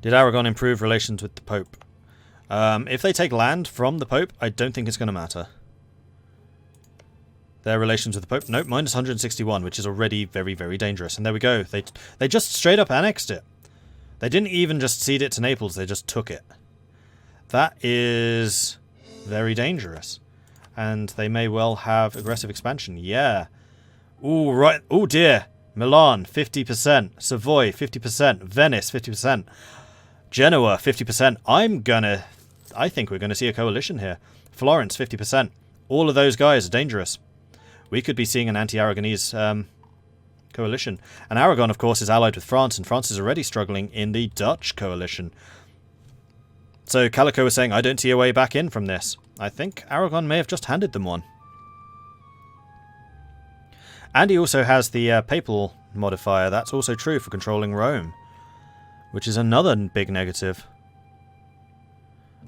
Did Aragon improve relations with the Pope? If they take land from the Pope, I don't think it's going to matter. Their relations with the Pope? Nope, minus 161, which is already very, very dangerous. And there we go. They just straight up annexed it. They didn't even just cede it to Naples, they just took it. That is very dangerous. And they may well have aggressive expansion. Yeah. Ooh, right. Oh, dear. Milan, 50%. Savoy, 50%. Venice, 50%. Genoa, 50%. I think we're going to see a coalition here. Florence, 50%. All of those guys are dangerous. We could be seeing an anti-Aragonese coalition. And Aragon, of course, is allied with France, and France is already struggling in the Dutch coalition. So Calico was saying, I don't see a way back in from this. I think Aragon may have just handed them one. And he also has the papal modifier. That's also true for controlling Rome, which is another big negative.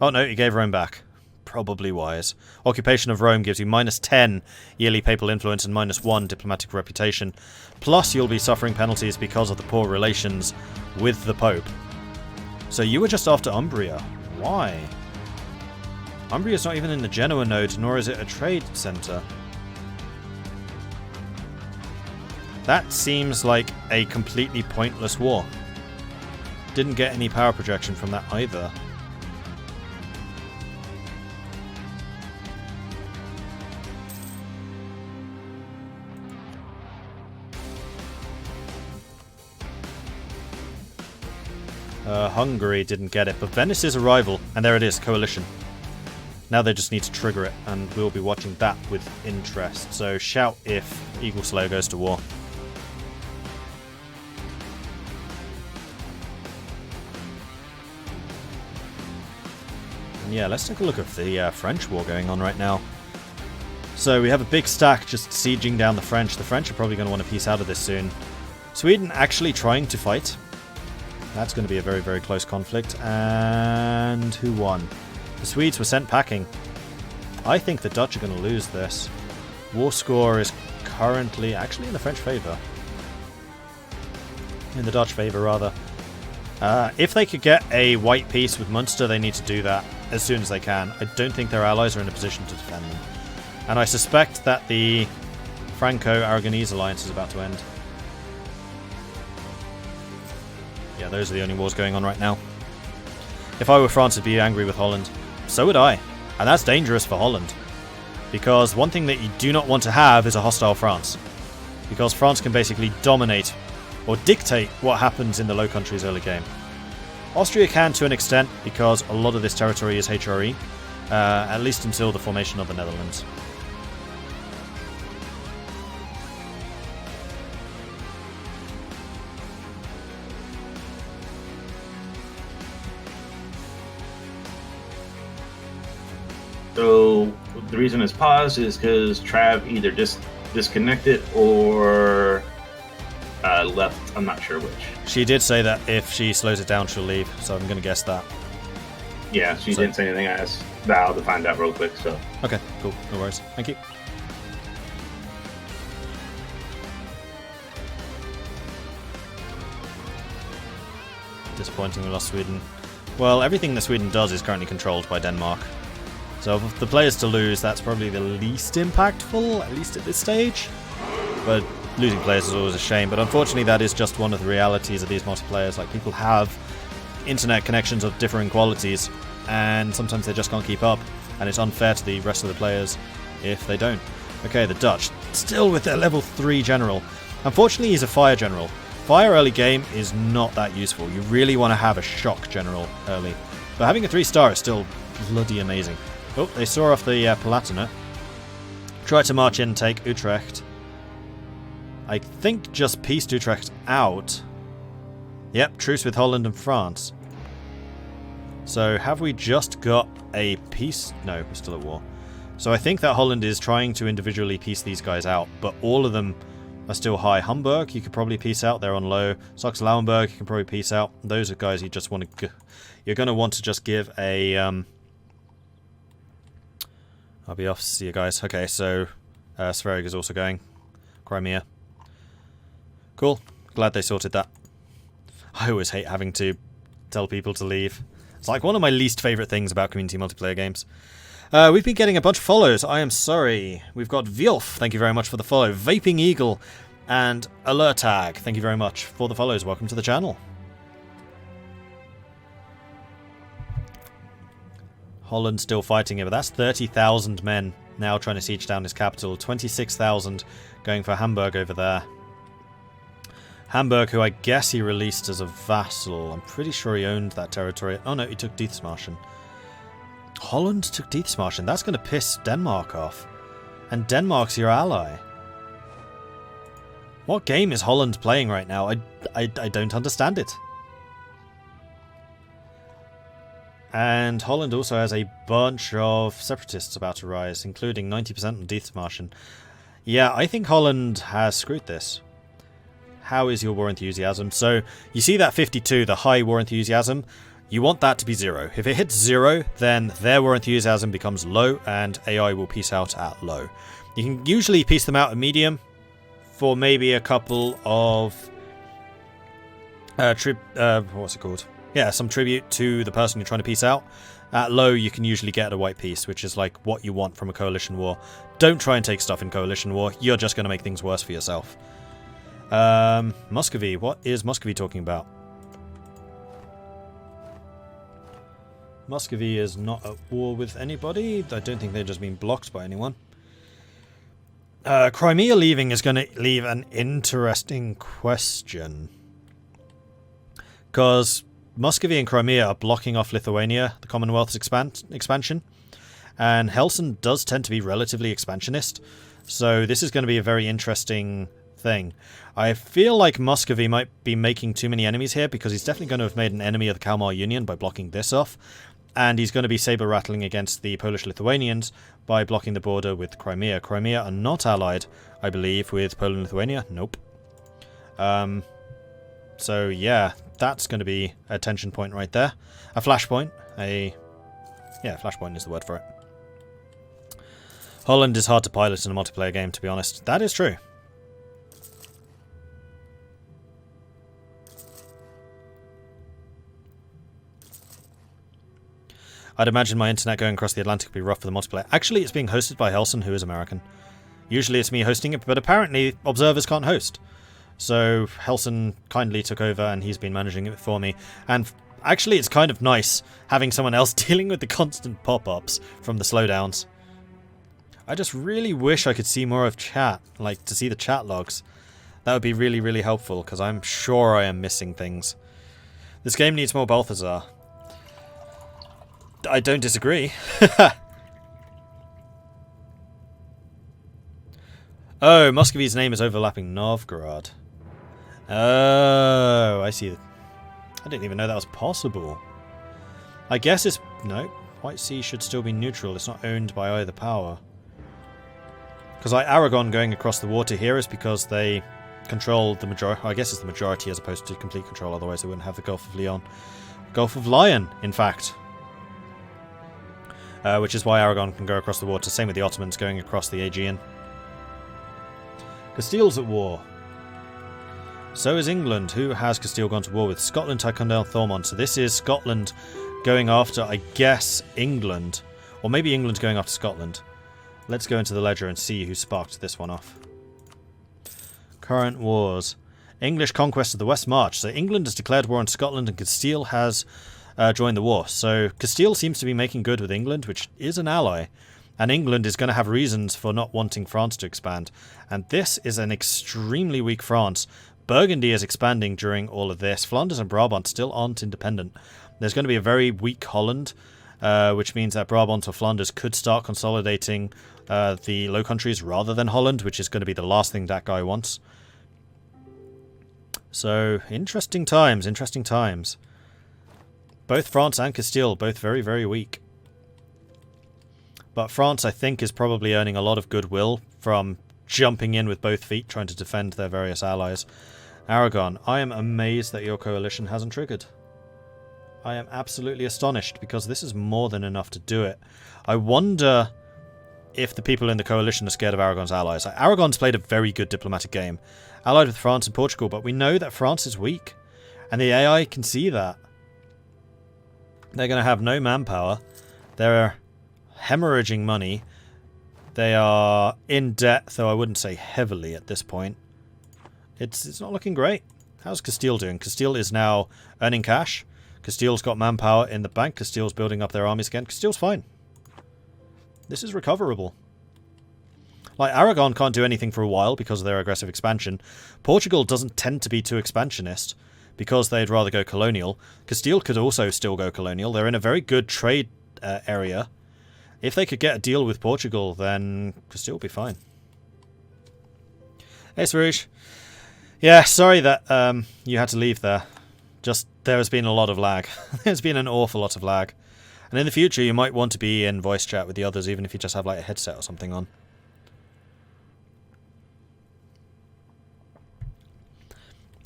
Oh no, he gave Rome back. Probably wise. Occupation of Rome gives you minus 10 yearly papal influence and minus 1 diplomatic reputation. Plus you'll be suffering penalties because of the poor relations with the Pope. So you were just after Umbria. Why? Umbria's not even in the Genoa node, nor is it a trade centre. That seems like a completely pointless war. Didn't get any power projection from that either. Hungary didn't get it, but Venice is a rival, and there it is, coalition. Now they just need to trigger it, and we'll be watching that with interest. So shout if Eagle Slayer goes to war. And yeah, let's take a look at the French war going on right now. So we have a big stack just sieging down the French. The French are probably going to want to piece out of this soon. Sweden actually trying to fight. That's going to be a very, very close conflict. And who won? The Swedes were sent packing. I think the Dutch are going to lose this. War score is currently actually in the French favour. In the Dutch favour, rather. If they could get a white peace with Munster, they need to do that as soon as they can. I don't think their allies are in a position to defend them. And I suspect that the Franco-Aragonese alliance is about to end. Yeah, those are the only wars going on right now. If I were France, I'd be angry with Holland. So would I. And that's dangerous for Holland. Because one thing that you do not want to have is a hostile France. Because France can basically dominate or dictate what happens in the Low Countries early game. Austria can to an extent, because a lot of this territory is HRE, at least until the formation of the Netherlands. So the reason it's paused is because Trav either disconnected or left. I'm not sure which. She did say that if she slows it down, she'll leave, so I'm going to guess that. Yeah, she didn't say anything. I asked Val to find out real quick. So okay, cool. No worries. Thank you. Disappointing we lost Sweden. Well, everything that Sweden does is currently controlled by Denmark. So for the players to lose, that's probably the least impactful, at least at this stage. But losing players is always a shame. But unfortunately, that is just one of the realities of these multiplayers. Like, people have internet connections of differing qualities, and sometimes they just can't keep up. And it's unfair to the rest of the players if they don't. Okay, the Dutch, still with their level 3 general. Unfortunately, he's a fire general. Fire early game is not that useful. You really want to have a shock general early. But having a 3-star is still bloody amazing. Oh, they saw off the Palatinate. Tried to march in and take Utrecht. I think just pieced Utrecht out. Yep, truce with Holland and France. So have we just got a peace? No, we're still at war. So I think that Holland is trying to individually piece these guys out, but all of them are still high. Hamburg, you could probably piece out. They're on low. Saxe-Lauenburg, you can probably piece out. Those are guys you just want to... You're going to want to just give a... I'll be off. See you guys. Okay, so Sverige is also going. Crimea. Cool. Glad they sorted that. I always hate having to tell people to leave. It's like one of my least favourite things about community multiplayer games. We've been getting a bunch of follows. I am sorry. We've got Vilf, thank you very much for the follow. Vaping Eagle and Alertag, thank you very much for the follows. Welcome to the channel. Holland still fighting it, but that's 30,000 men now trying to siege down his capital. 26,000 going for Hamburg over there. Hamburg, who I guess he released as a vassal. I'm pretty sure he owned that territory. Oh no, he took Dithmarschen. Holland took Dithmarschen. That's going to piss Denmark off. And Denmark's your ally. What game is Holland playing right now? I don't understand it. And Holland also has a bunch of separatists about to rise, including 90% on Dithmarschen. Yeah, I think Holland has screwed this. How is your war enthusiasm? So, you see that 52, the high war enthusiasm? You want that to be 0. If it hits 0, then their war enthusiasm becomes low, and AI will peace out at low. You can usually peace them out at medium for maybe a couple of... what's it called? Yeah, some tribute to the person you're trying to peace out. At low, you can usually get a white peace, which is like what you want from a coalition war. Don't try and take stuff in coalition war. You're just going to make things worse for yourself. Muscovy. What is Muscovy talking about? Muscovy is not at war with anybody. I don't think they're just being blocked by anyone. Crimea leaving is going to leave an interesting question. Because Muscovy and Crimea are blocking off Lithuania, the Commonwealth's expansion. And Helsin does tend to be relatively expansionist. So this is going to be a very interesting thing. I feel like Muscovy might be making too many enemies here, because he's definitely going to have made an enemy of the Kalmar Union by blocking this off. And he's going to be saber-rattling against the Polish-Lithuanians by blocking the border with Crimea. Crimea are not allied, I believe, with Poland and Lithuania. Nope. So, yeah, that's going to be a tension point right there. A flashpoint. Yeah, flashpoint is the word for it. Holland is hard to pilot in a multiplayer game, to be honest. That is true. I'd imagine my internet going across the Atlantic would be rough for the multiplayer. Actually, it's being hosted by Helsin, who is American. Usually it's me hosting it, but apparently observers can't host. So Helsin kindly took over, and he's been managing it for me. And actually, it's kind of nice having someone else dealing with the constant pop-ups from the slowdowns. I just really wish I could see more of chat, like to see the chat logs. That would be really, really helpful, because I'm sure I am missing things. This game needs more Balthazar. I don't disagree. Oh, Muscovy's name is overlapping Novgorod. Oh, I see. I didn't even know that was possible. I guess it's... No, White Sea should still be neutral. It's not owned by either power. Because Aragon going across the water here is because they control the majority... I guess it's the majority as opposed to complete control, otherwise they wouldn't have the Gulf of Lion. Gulf of Lion, in fact. Which is why Aragon can go across the water. Same with the Ottomans going across the Aegean. Castile's at war. So is England. Who has Castile gone to war with? Scotland, Tyrconnell, Thormont. So this is Scotland going after, I guess, England. Or maybe England going after Scotland. Let's go into the ledger and see who sparked this one off. Current wars. English conquest of the West March. So England has declared war on Scotland, and Castile has... join the war. So Castile seems to be making good with England, which is an ally. And England is going to have reasons for not wanting France to expand. And this is an extremely weak France. Burgundy is expanding during all of this. Flanders and Brabant still aren't independent. There's going to be a very weak Holland, which means that Brabant or Flanders could start consolidating the Low Countries rather than Holland, which is going to be the last thing that guy wants. So, interesting times, interesting times. Both France and Castile, both very, very weak. But France, I think, is probably earning a lot of goodwill from jumping in with both feet, trying to defend their various allies. Aragon, I am amazed that your coalition hasn't triggered. I am absolutely astonished, because this is more than enough to do it. I wonder if the people in the coalition are scared of Aragon's allies. Aragon's played a very good diplomatic game, allied with France and Portugal, but we know that France is weak, and the AI can see that. They're going to have no manpower. They're hemorrhaging money. They are in debt, though I wouldn't say heavily at this point. It's not looking great. How's Castile doing? Castile is now earning cash. Castile's got manpower in the bank. Castile's building up their armies again. Castile's fine. This is recoverable. Like, Aragon can't do anything for a while because of their aggressive expansion. Portugal doesn't tend to be too expansionist because they'd rather go colonial. Castile could also still go colonial. They're in a very good trade area. If they could get a deal with Portugal, then Castile will be fine. Hey, Srouge. Yeah, sorry that you had to leave there. Just, there has been a lot of lag. There's been an awful lot of lag. And in the future, you might want to be in voice chat with the others, even if you just have like a headset or something on.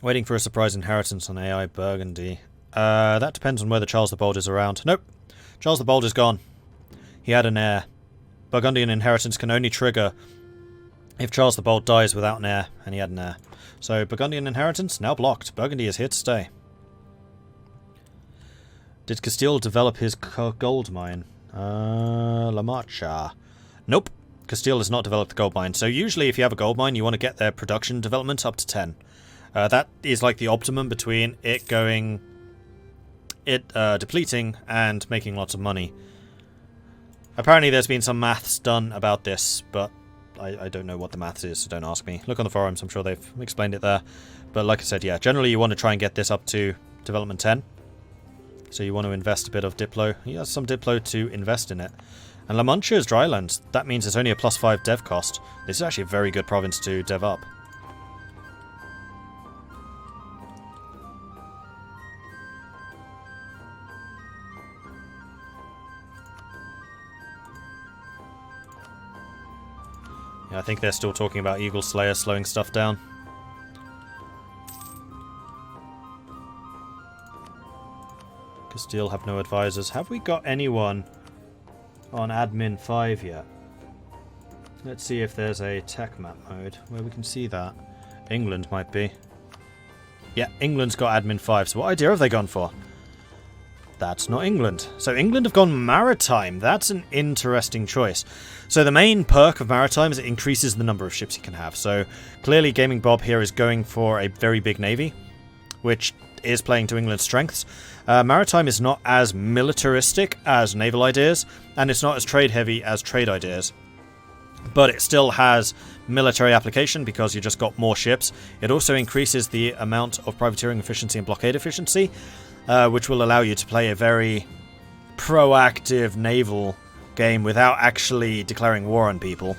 Waiting for a surprise inheritance on AI Burgundy. That depends on whether Charles the Bold is around. Nope. Charles the Bold is gone. He had an heir. Burgundian inheritance can only trigger if Charles the Bold dies without an heir, and he had an heir. So, Burgundian inheritance, now blocked. Burgundy is here to stay. Did Castile develop his gold mine? La Marcha. Nope. Castile has not developed the gold mine. So usually if you have a gold mine, you want to get their production development up to 10. That is like the optimum between it depleting and making lots of money. Apparently there's been some maths done about this, but I don't know what the maths is, so don't ask me. Look on the forums, I'm sure they've explained it there. But like I said, yeah, generally you want to try and get this up to development 10. So you want to invest a bit of Diplo. He has some Diplo to invest in it. And La Mancha is drylands. That means it's only a +5 dev cost. This is actually a very good province to dev up. Yeah, I think they're still talking about Eagle Slayer slowing stuff down. Castile have no advisors. Have we got anyone on admin 5 yet? Let's see if there's a tech map mode where we can see that. England might be. Yeah, England's got admin 5. So what idea have they gone for? That's not England. So England have gone maritime. That's an interesting choice. So the main perk of maritime is it increases the number of ships you can have. So clearly Gaming Bob here is going for a very big navy, which is playing to England's strengths. Maritime is not as militaristic as naval ideas, and it's not as trade heavy as trade ideas. But it still has military application because you just got more ships. It also increases the amount of privateering efficiency and blockade efficiency, which will allow you to play a very proactive naval game without actually declaring war on people.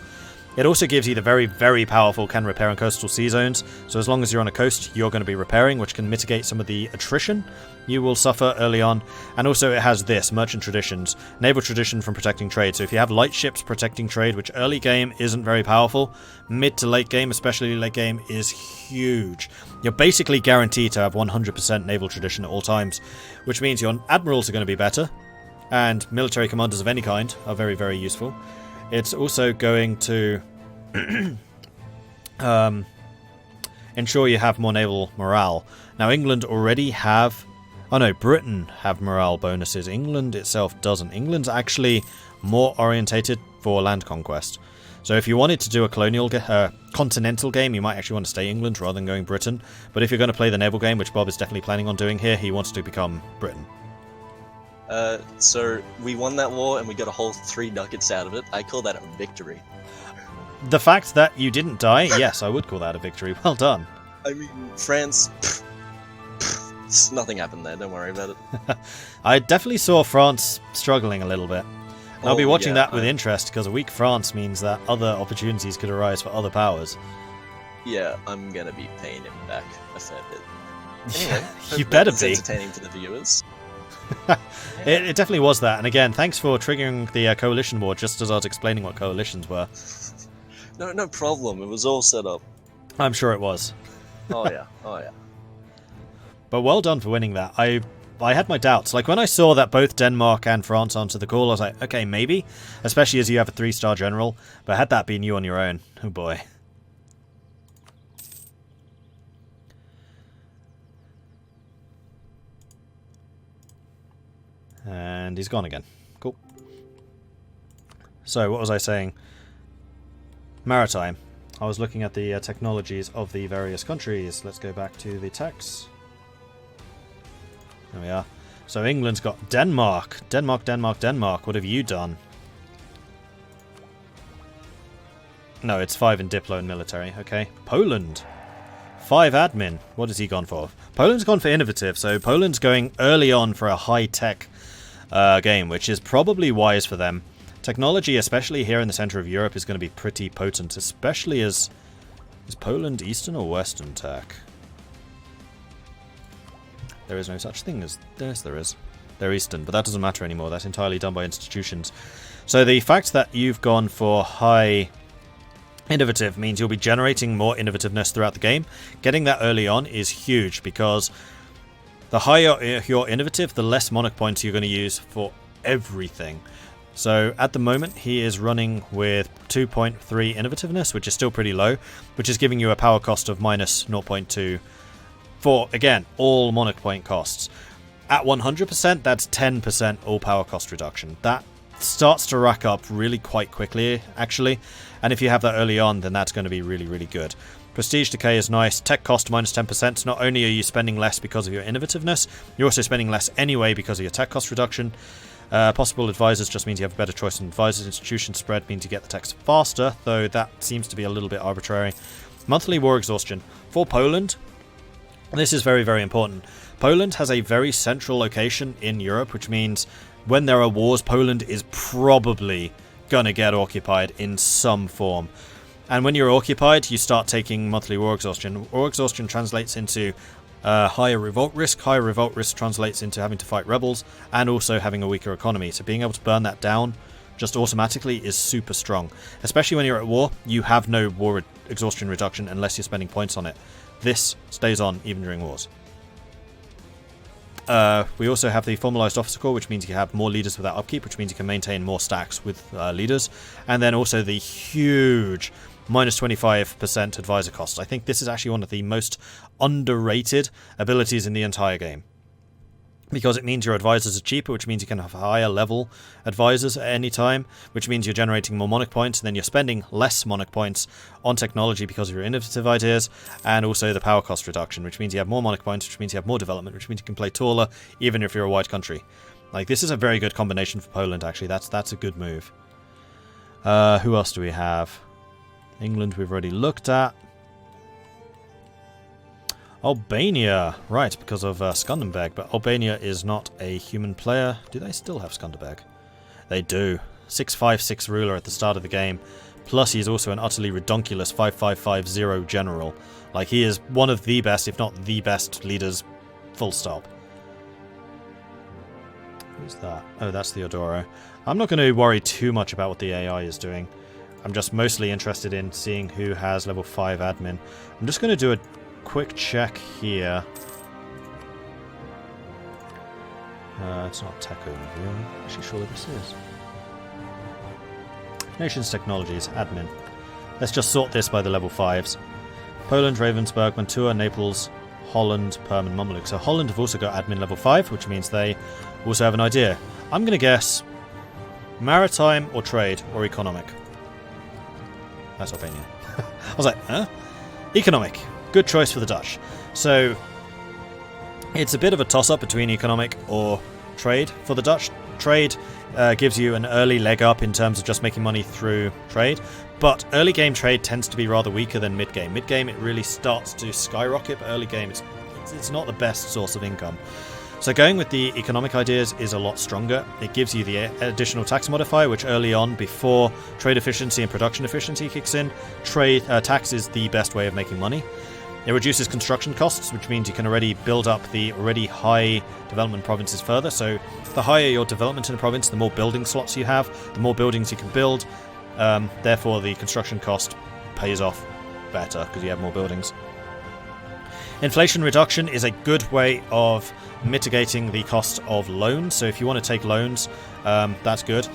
It also gives you the very, very powerful can repair in coastal sea zones, so as long as you're on a coast, you're going to be repairing, which can mitigate some of the attrition you will suffer early on. And also it has this, merchant traditions, naval tradition from protecting trade. So if you have light ships protecting trade, which early game isn't very powerful, mid to late game, especially late game, is huge. You're basically guaranteed to have 100% naval tradition at all times, which means your admirals are going to be better, and military commanders of any kind are very, very useful. It's also going to ensure you have more naval morale. Now, England already have... Oh no, Britain have morale bonuses. England itself doesn't. England's actually more orientated for land conquest. So if you wanted to do a colonial continental game, you might actually want to stay England rather than going Britain. But if you're going to play the naval game, which Bob is definitely planning on doing here, he wants to become Britain. So we won that war and we got a whole 3 nuggets out of it. I call that a victory. The fact that you didn't die, yes, I would call that a victory. Well done. I mean, France... nothing happened there, don't worry about it. I definitely saw France struggling a little bit. And I'll be watching that with interest, because a weak France means that other opportunities could arise for other powers. Yeah, I'm gonna be paying him back a fair bit. Anyway, you better be. Entertaining to the viewers. It definitely was that. And again, thanks for triggering the coalition war just as I was explaining what coalitions were. No problem. It was all set up. I'm sure it was. Oh yeah. Oh yeah. But well done for winning that. I had my doubts. Like, when I saw that both Denmark and France answered the call, I was like, okay, maybe. Especially as you have a 3-star general. But had that been you on your own, oh boy. And he's gone again. Cool. So, what was I saying? Maritime. I was looking at the technologies of the various countries. Let's go back to the text. There we are. So England's got Denmark. Denmark, Denmark, Denmark. What have you done? No, it's 5 in Diplo and military. Okay. Poland. 5 admin. What has he gone for? Poland's gone for innovative. So Poland's going early on for a high-tech game, which is probably wise for them. Technology, especially here in the center of Europe, is going to be pretty potent, especially as... Is Poland Eastern or Western tech? There is no such thing as... Yes, there is. They're Eastern, but that doesn't matter anymore. That's entirely done by institutions. So the fact that you've gone for high innovative means you'll be generating more innovativeness throughout the game. Getting that early on is huge, because the higher you're innovative, the less monarch points you're going to use for everything. So at the moment he is running with 2.3 innovativeness, which is still pretty low, which is giving you a power cost of minus 0.2 for, again, all monarch point costs. At 100%, that's 10% all power cost reduction. That starts to rack up really quite quickly, actually, and if you have that early on, then that's going to be really, really good. Prestige decay is nice. Tech cost minus 10%. Not only are you spending less because of your innovativeness, you're also spending less anyway because of your tech cost reduction. Possible advisors just means you have a better choice in advisors. Institution spread means you get the text faster, though that seems to be a little bit arbitrary. Monthly war exhaustion. For Poland, this is very, very important. Poland has a very central location in Europe, which means when there are wars, Poland is probably going to get occupied in some form. And when you're occupied, you start taking monthly war exhaustion. War exhaustion translates into higher revolt risk. Higher revolt risk translates into having to fight rebels and also having a weaker economy. So being able to burn that down just automatically is super strong. Especially when you're at war, you have no war exhaustion reduction unless you're spending points on it. This stays on even during wars. We also have the formalized officer corps, which means you have more leaders without upkeep, which means you can maintain more stacks with leaders. And then also the huge minus 25% advisor cost. I think this is actually one of the most underrated abilities in the entire game, because it means your advisors are cheaper, which means you can have higher level advisors at any time, which means you're generating more monarch points, and then you're spending less monarch points on technology because of your innovative ideas, and also the power cost reduction, which means you have more monarch points, which means you have more development, which means you can play taller even if you're a wide country. Like, this is a very good combination for Poland, actually. That's a good move. Who else do we have? England we've already looked at. Albania, right, because of Skanderbeg, but Albania is not a human player. Do they still have Skanderbeg? They do. 656 ruler at the start of the game, plus he's also an utterly redonkulous 5550 general. Like, he is one of the best, if not the best leaders, full stop. Who's that? Oh, that's Theodoro. I'm not going to worry too much about what the AI is doing. I'm just mostly interested in seeing who has level 5 admin. I'm just going to do a quick check here. It's not tech overview. I'm actually sure this is. Nations Technologies, admin. Let's just sort this by the level 5s. Poland, Ravensburg, Mantua, Naples, Holland, Perm and Mameluke. So Holland have also got admin level 5, which means they also have an idea. I'm going to guess maritime or trade or economic. That's Albania. I was like, huh? Economic. Good choice for the Dutch. So it's a bit of a toss-up between economic or trade for the Dutch. Trade gives you an early leg up in terms of just making money through trade, but early game trade tends to be rather weaker than mid game. Mid game it really starts to skyrocket, but early game it's not the best source of income. So going with the economic ideas is a lot stronger. It gives you the additional tax modifier, which early on, before trade efficiency and production efficiency kicks in, tax is the best way of making money. It reduces construction costs, which means you can already build up the already high development provinces further. So the higher your development in a province, the more building slots you have, the more buildings you can build. Therefore, the construction cost pays off better because you have more buildings. Inflation reduction is a good way of mitigating the cost of loans. So if you want to take loans, that's good.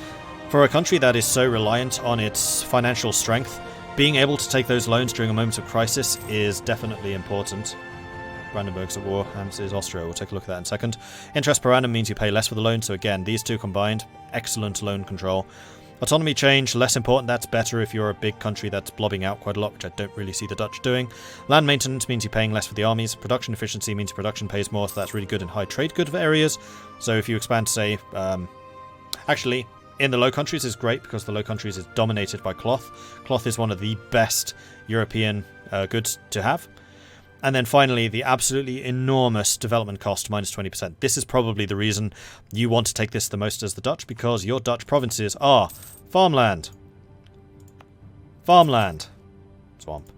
For a country that is so reliant on its financial strength, being able to take those loans during a moment of crisis is definitely important. Brandenburg's at war, and so is Austria. We'll take a look at that in a second. Interest per annum means you pay less for the loan, so again, these two combined, excellent loan control. Autonomy change, less important, that's better if you're a big country that's blobbing out quite a lot, which I don't really see the Dutch doing. Land maintenance means you're paying less for the armies. Production efficiency means your production pays more, so that's really good in high trade good areas. So if you expand to, say, actually, in the Low Countries is great because the Low Countries is dominated by cloth. Cloth is one of the best European goods to have. And then finally, the absolutely enormous development cost, minus 20%. This is probably the reason you want to take this the most as the Dutch, because your Dutch provinces are farmland, farmland, swamp,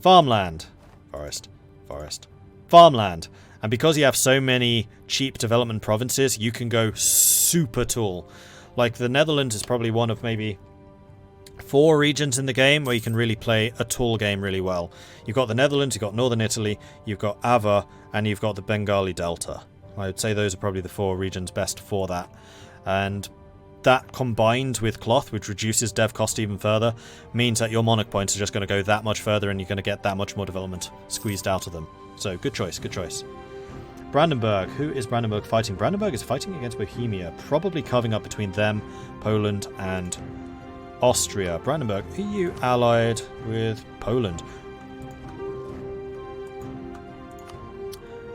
farmland, forest, forest, farmland. And because you have so many cheap development provinces, you can go super tall. Like, the Netherlands is probably one of maybe 4 regions in the game where you can really play a tall game really well. You've got the Netherlands, you've got Northern Italy, you've got Ava, and you've got the Bengali Delta. I would say those are probably the 4 regions best for that. And that combined with cloth, which reduces dev cost even further, means that your monarch points are just going to go that much further and you're going to get that much more development squeezed out of them. So, good choice, good choice. Brandenburg. Who is Brandenburg fighting? Brandenburg is fighting against Bohemia, probably carving up between them, Poland, and Austria. Brandenburg, are you allied with Poland?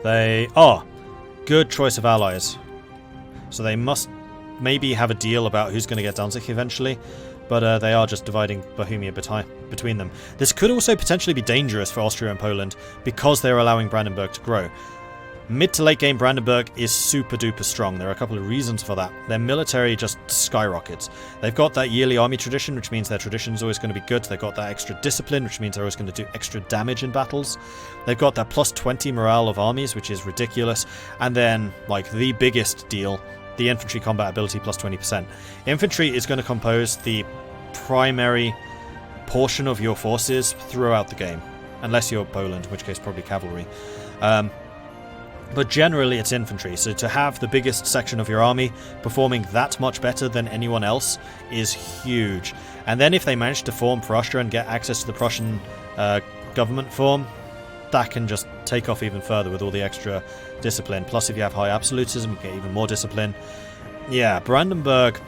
They are. Good choice of allies. So they must maybe have a deal about who's going to get Danzig eventually, but they are just dividing Bohemia between them. This could also potentially be dangerous for Austria and Poland because they're allowing Brandenburg to grow. Mid to late game Brandenburg is super duper strong. There are a couple of reasons for that. Their military just skyrockets. They've got that yearly army tradition, which means their tradition is always going to be good. They've got that extra discipline, which means they're always going to do extra damage in battles. They've got that plus 20 morale of armies, which is ridiculous. And then, like, the biggest deal, the infantry combat ability plus 20%. Infantry is going to compose the primary portion of your forces throughout the game. Unless you're Poland, in which case probably cavalry. But generally it's infantry, so to have the biggest section of your army performing that much better than anyone else is huge. And then if they manage to form Prussia and get access to the Prussian government form, that can just take off even further with all the extra discipline. Plus if you have high absolutism, you get even more discipline. Yeah, Brandenburg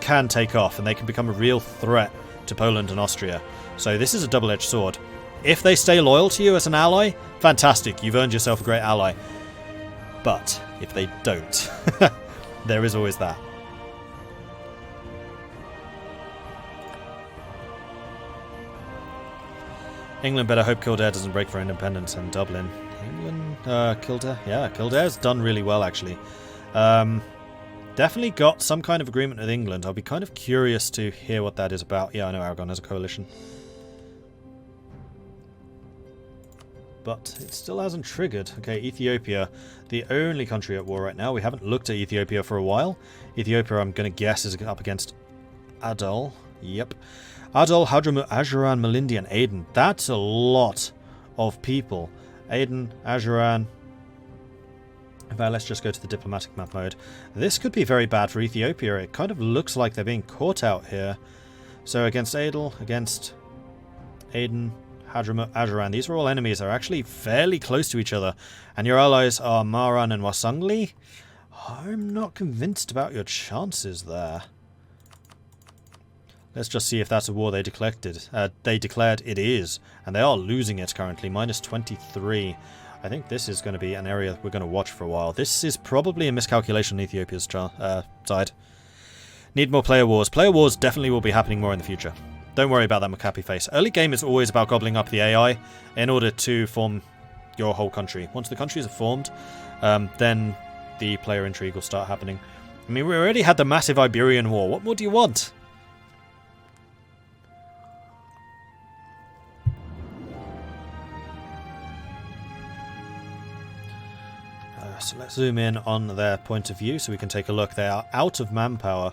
can take off and they can become a real threat to Poland and Austria. So this is a double-edged sword. If they stay loyal to you as an ally, fantastic, you've earned yourself a great ally. But if they don't, there is always that. England better hope Kildare doesn't break for independence and Dublin. England, Kildare? Yeah, Kildare's done really well, actually. Definitely got some kind of agreement with England. I'll be kind of curious to hear what that is about. Yeah, I know Aragon has a coalition. But it still hasn't triggered. Okay, Ethiopia, the only country at war right now. We haven't looked at Ethiopia for a while. Ethiopia, I'm going to guess, is up against Adal. Yep. Adal, Hadramu, Ajuran, Malindi, and Aden. That's a lot of people. Aden, Ajuran. Well, let's just go to the diplomatic map mode. This could be very bad for Ethiopia. It kind of looks like they're being caught out here. So against Adal, against Aden, Hadramu, Ajuran. These are all enemies. They're actually fairly close to each other. And your allies are Maran and Wasangli. I'm not convinced about your chances there. Let's just see if that's a war they declared. They declared it is. And they are losing it currently. Minus 23. I think this is going to be an area we're going to watch for a while. This is probably a miscalculation on Ethiopia's side. Need more player wars. Player wars definitely will be happening more in the future. Don't worry about that Maccabi face. Early game is always about gobbling up the AI in order to form your whole country. Once the countries are formed, then the player intrigue will start happening. I mean, we already had the massive Iberian War. What more do you want? So let's zoom in on their point of view so we can take a look. They are out of manpower,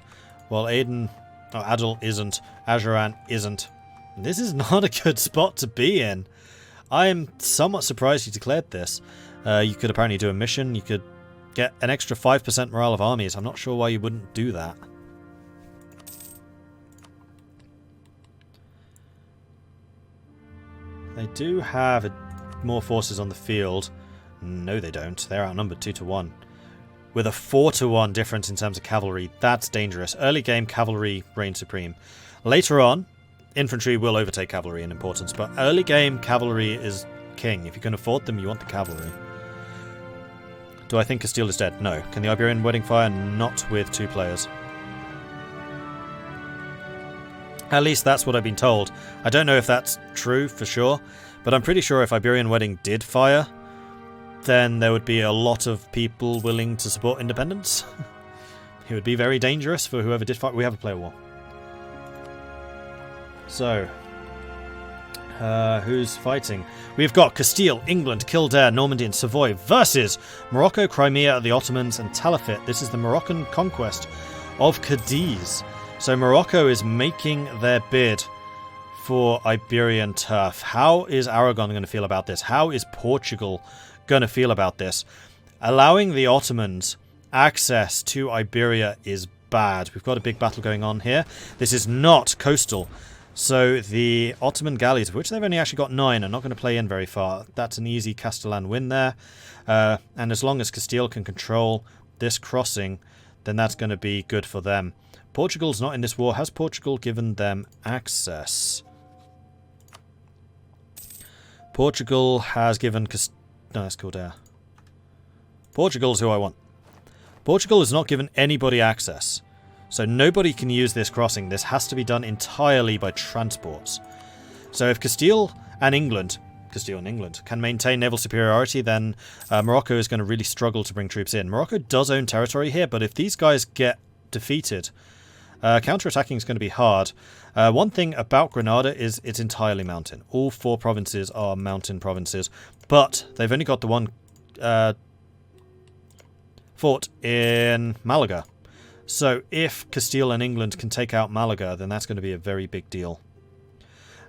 while Adal isn't, Ajuran isn't. This is not a good spot to be in. I am somewhat surprised you declared this. You could apparently do a mission, you could get an extra 5% morale of armies. I'm not sure why you wouldn't do that. They do have more forces on the field. No, they don't. They're outnumbered 2-1. With a 4-1 difference in terms of cavalry, that's dangerous. Early game, cavalry reigns supreme. Later on, infantry will overtake cavalry in importance, but early game, cavalry is king. If you can afford them, you want the cavalry. Do I think Castile is dead? No. Can the Iberian wedding fire? Not with 2 players. At least that's what I've been told. I don't know if that's true for sure, but I'm pretty sure if Iberian wedding did fire, then there would be a lot of people willing to support independence. It would be very dangerous for whoever did fight. We have a player war. So, who's fighting? We've got Castile, England, Kildare, Normandy and Savoy versus Morocco, Crimea, the Ottomans and Talafit. This is the Moroccan conquest of Cadiz. So Morocco is making their bid for Iberian turf. How is Aragon going to feel about this? How is Portugal going to feel about this? Allowing the Ottomans access to Iberia is bad. We've got a big battle going on here. This is not coastal. So the Ottoman galleys, of which they've only actually got 9, are not going to play in very far. That's an easy Castellan win there. And as long as Castile can control this crossing, then that's going to be good for them. Portugal's not in this war. Has Portugal given them access? Portugal has given... No, that's Kildare. Portugal's who I want. Portugal has not given anybody access. So nobody can use this crossing. This has to be done entirely by transports. So if Castile and England can maintain naval superiority, then Morocco is going to really struggle to bring troops in. Morocco does own territory here, but if these guys get defeated, counter-attacking is going to be hard. One thing about Granada is it's entirely mountain. All 4 provinces are mountain provinces, but they've only got the one fort in Malaga. So if Castile and England can take out Malaga, then that's going to be a very big deal.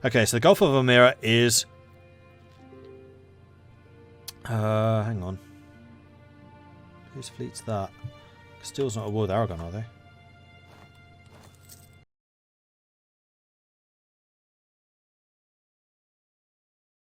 Okay, so the Gulf of Almira is... hang on. Whose fleet's that? Castile's not at war with Aragon, are they?